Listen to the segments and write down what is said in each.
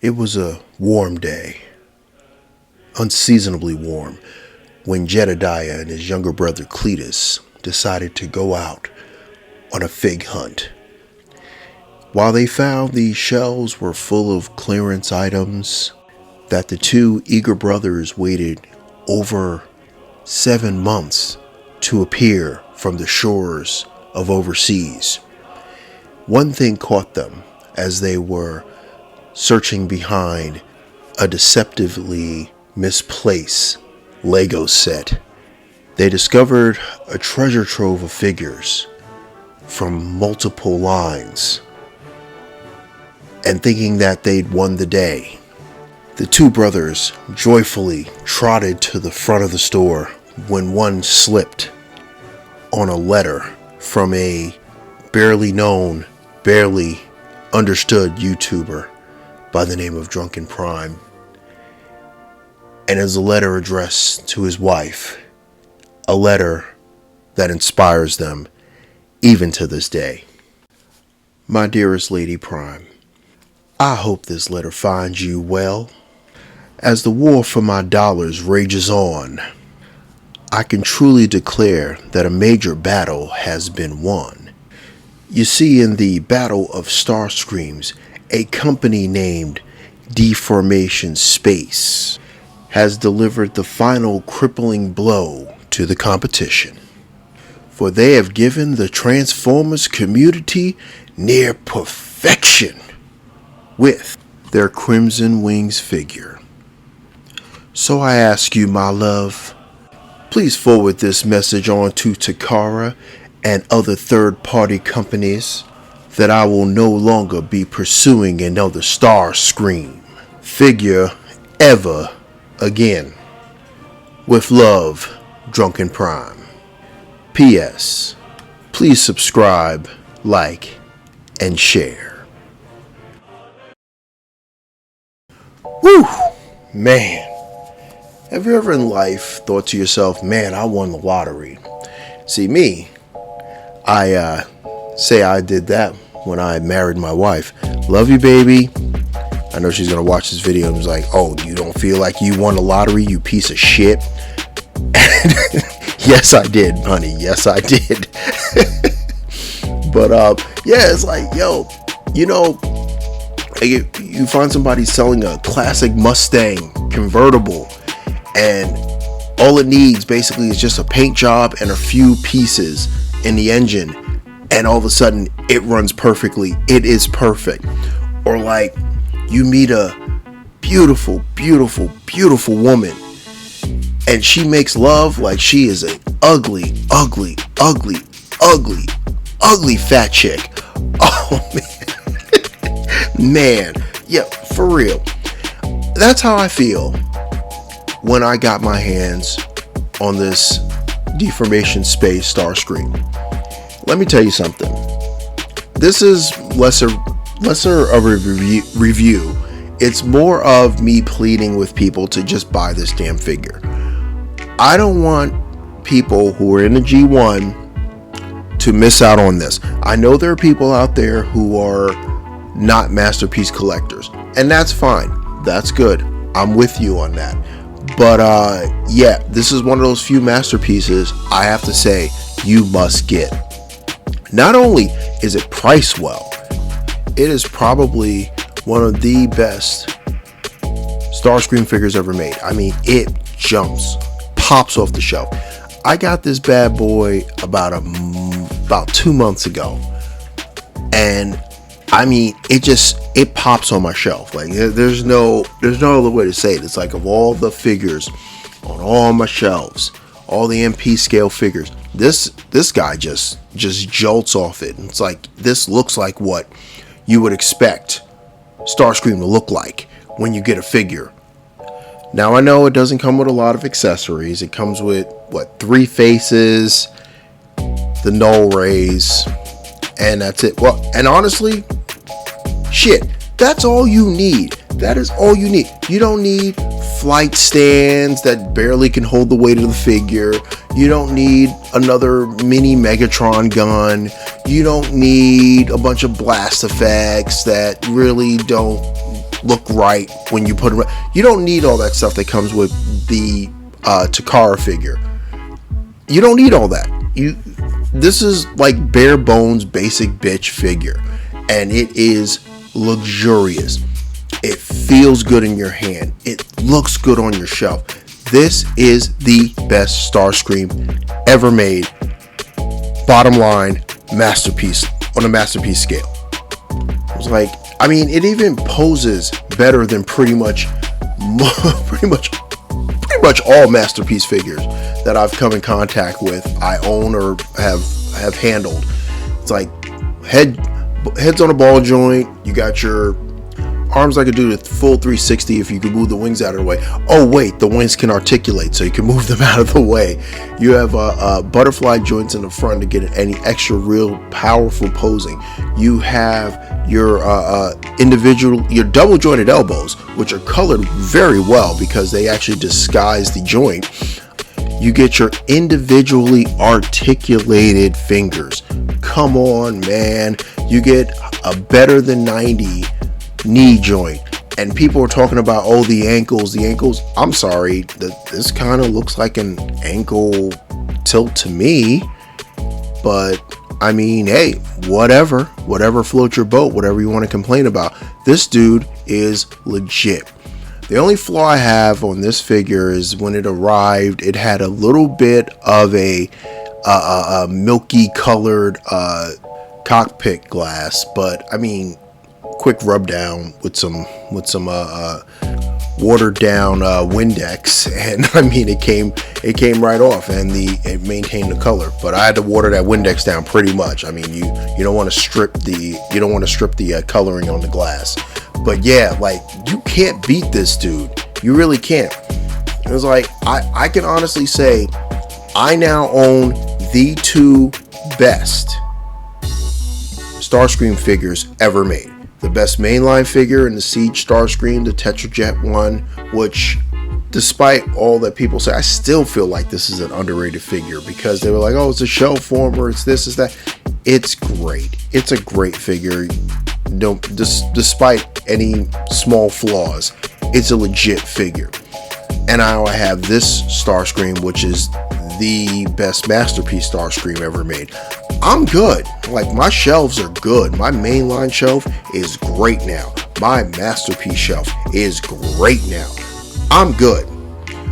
It was a warm day, unseasonably warm, when Jedediah and his younger brother Cletus decided to go out on a fig hunt. While they found the shelves were full of clearance items that the two eager brothers waited over 7 months to appear from the shores of overseas, one thing caught them as they were searching behind a deceptively misplaced Lego set. They discovered a treasure trove of figures from multiple lines, and thinking that they'd won the day, the two brothers joyfully trotted to the front of the store when one slipped on a letter from a barely known, barely understood YouTuber by the name of Drunken Prime, and is a letter addressed to his wife, a letter that inspires them even to this day. My dearest Lady Prime, I hope this letter finds you well. As the war for my dollars rages on, I can truly declare that a major battle has been won. You see, in the Battle of Starscreams, a company named Deformation Space has delivered the final crippling blow to the competition. For they have given the Transformers community near perfection with their Crimson Wings figure. So I ask you, my love, please forward this message on to Takara and other third-party companies that I will no longer be pursuing another Starscream figure ever again. With love, Drunken Prime. P.S. Please subscribe, like, and share. Whew! Man. Have you ever in life thought to yourself, man, I won the lottery? See, me, I say I did that when I married my wife. Love you, baby. I know she's going to watch this video and was like, oh, you don't feel like you won the lottery, you piece of shit? Yes, I did, honey. Yes, I did. But, yeah, it's like, yo, you know, you find somebody selling a classic Mustang convertible, and all it needs basically is just a paint job and a few pieces in the engine, and all of a sudden it runs perfectly. It is perfect. Or like you meet a beautiful, beautiful, beautiful woman, and she makes love like she is an ugly, ugly, ugly, ugly, ugly fat chick. Oh man. Man, yeah, for real. That's how I feel when I got my hands on this Deformation Space Starscream. Let me tell you something. This is lesser of a review. It's more of me pleading with people to just buy this damn figure. I don't want people who are in the G1 to miss out on this. I know there are people out there who are not masterpiece collectors, and that's fine. That's good. I'm with you on that. But yeah, this is one of those few masterpieces I have to say you must get. Not only is it priced well, it is probably one of the best Starscream figures ever made. I mean, it jumps, pops off the shelf. I got this bad boy about 2 months ago, and I mean, it pops on my shelf. Like there's no other way to say it. It's like, of all the figures on all my shelves, all the MP scale figures, this guy just jolts off it. It's like, this looks like what you would expect Starscream to look like when you get a figure. Now I know it doesn't come with a lot of accessories. It comes with 3 faces, the null rays, and that's it. Well, and honestly, shit, that's all you need. That is all you need. You don't need flight stands that barely can hold the weight of the figure. You don't need another mini Megatron gun. You don't need a bunch of blast effects that really don't look right when you put them. You don't need all that stuff that comes with the Takara figure. You don't need all that. This is like bare bones basic bitch figure, and it is luxurious. It feels good in your hand. It looks good on your shelf. This is the best Starscream ever made. Bottom line, masterpiece on a masterpiece scale. It was like, I mean, it even poses better than pretty much all masterpiece figures that I've come in contact with, I own or have handled. It's like heads on a ball joint. You got your arms like a dude at full 360 if you can move the wings out of the way. Oh wait, the wings can articulate, so you can move them out of the way. You have butterfly joints in the front to get any extra real powerful posing. You have your your double jointed elbows, which are colored very well because they actually disguise the joint. You get your individually articulated fingers. Come on, man. You get a better than 90 knee joint. And people are talking about, oh, the ankles. I'm sorry, this kind of looks like an ankle tilt to me. But I mean, hey, whatever floats your boat, whatever you want to complain about. This dude is legit. The only flaw I have on this figure is when it arrived, it had a little bit of a milky colored cockpit glass, but I mean, quick rub down with some watered down Windex, and I mean, it came right off, and it maintained the color. But I had to water that Windex down pretty much. I mean, you don't want to strip the coloring on the glass. But yeah, like, you can't beat this dude. You really can't. It was like, I can honestly say I now own the two best Starscream figures ever made. The best mainline figure in the Siege Starscream, the Tetrajet one, which, despite all that people say, I still feel like this is an underrated figure because they were like, oh, it's a shell former, it's this, it's that. It's great. It's a great figure. Despite any small flaws, it's a legit figure. And now I have this Starscream, which is the best masterpiece Starscream ever made. I'm good. Like, my shelves are good. My mainline shelf is great now. My masterpiece shelf is great now. I'm good.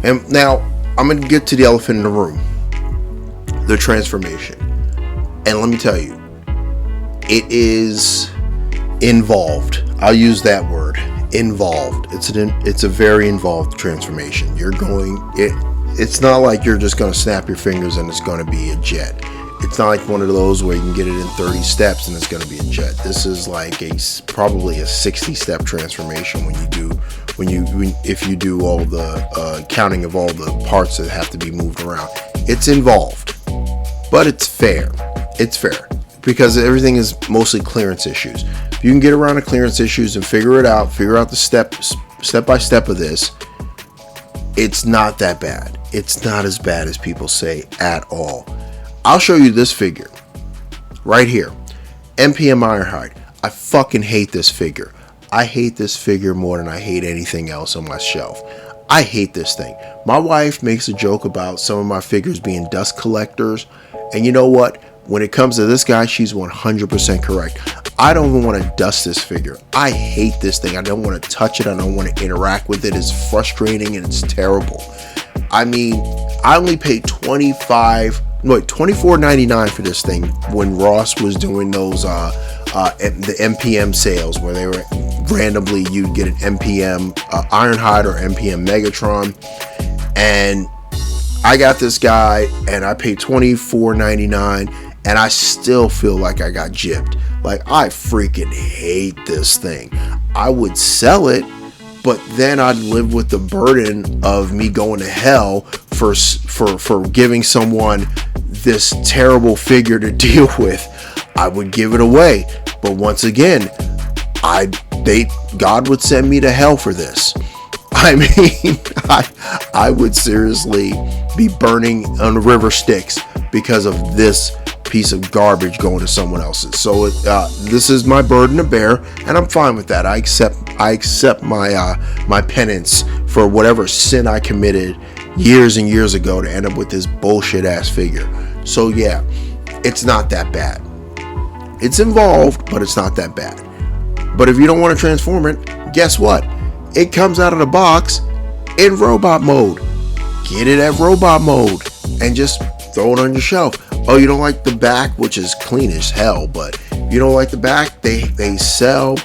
And now I'm going to get to the elephant in the room. The transformation. And let me tell you, it is involved. I'll use that word. Involved. It's a very involved transformation. It's not like you're just going to snap your fingers and it's going to be a jet. It's not like one of those where you can get it in 30 steps and it's going to be a jet. This is like probably a 60-step transformation if you do all the counting of all the parts that have to be moved around. It's involved, but it's fair. It's fair because everything is mostly clearance issues. If you can get around the clearance issues and figure out the step by step of this, it's not that bad. It's not as bad as people say at all. I'll show you this figure right here. MPM Ironhide. I fucking hate this figure. I hate this figure more than I hate anything else on my shelf. I hate this thing. My wife makes a joke about some of my figures being dust collectors. And you know what? When it comes to this guy, she's 100% correct. I don't even want to dust this figure. I hate this thing. I don't want to touch it. I don't want to interact with it. It's frustrating and it's terrible. I mean, I only paid $24.99 for this thing when Ross was doing those the MPM sales where they were randomly, you'd get an MPM Ironhide or MPM Megatron, and I got this guy and I paid $24.99 and I still feel like I got gypped. Like, I freaking hate this thing. I would sell it, but then I'd live with the burden of me going to hell for giving someone this terrible figure to deal with. I would give it away, but once again, God would send me to hell for this. I mean, I would seriously be burning on river Styx because of this piece of garbage going to someone else's. So this is my burden to bear, and I'm fine with that. I accept I accept my penance for whatever sin I committed years and years ago to end up with this bullshit ass figure. So yeah, it's not that bad. It's involved, but it's not that bad. But if you don't want to transform it, guess what? It comes out of the box in robot mode. Get it at robot mode and just throw it on your shelf. Oh, you don't like the back, which is clean as hell, but you don't like the back, they sell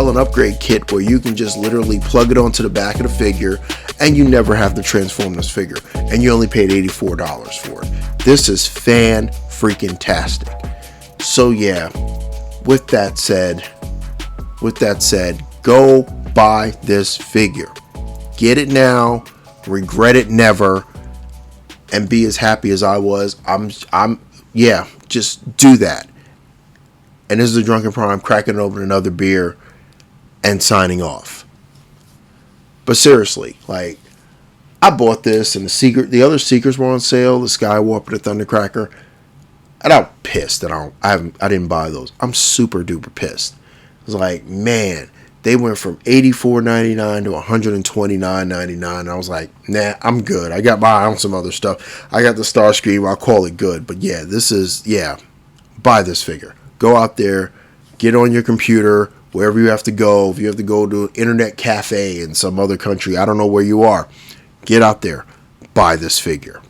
an upgrade kit where you can just literally plug it onto the back of the figure and you never have to transform this figure, and you only paid $84 for it. This is fan freaking tastic. So yeah, with that said, go buy this figure. Get it now, regret it never, and be as happy as I was. Yeah, just do that. And this is the Drunken Prime cracking open another beer and signing off. But seriously, like, I bought this and the other Seekers were on sale, the Skywarp and the Thundercracker, and I'm pissed that I didn't buy those. I'm super duper pissed. I was like, man, they went from $84.99 to $129.99. I was like, nah, I'm good. I got my eye on some other stuff. I got the Starscream. I'll call it good. But yeah, buy this figure. Go out there, get on your computer, wherever you have to go. If you have to go to an internet cafe in some other country, I don't know where you are. Get out there, buy this figure.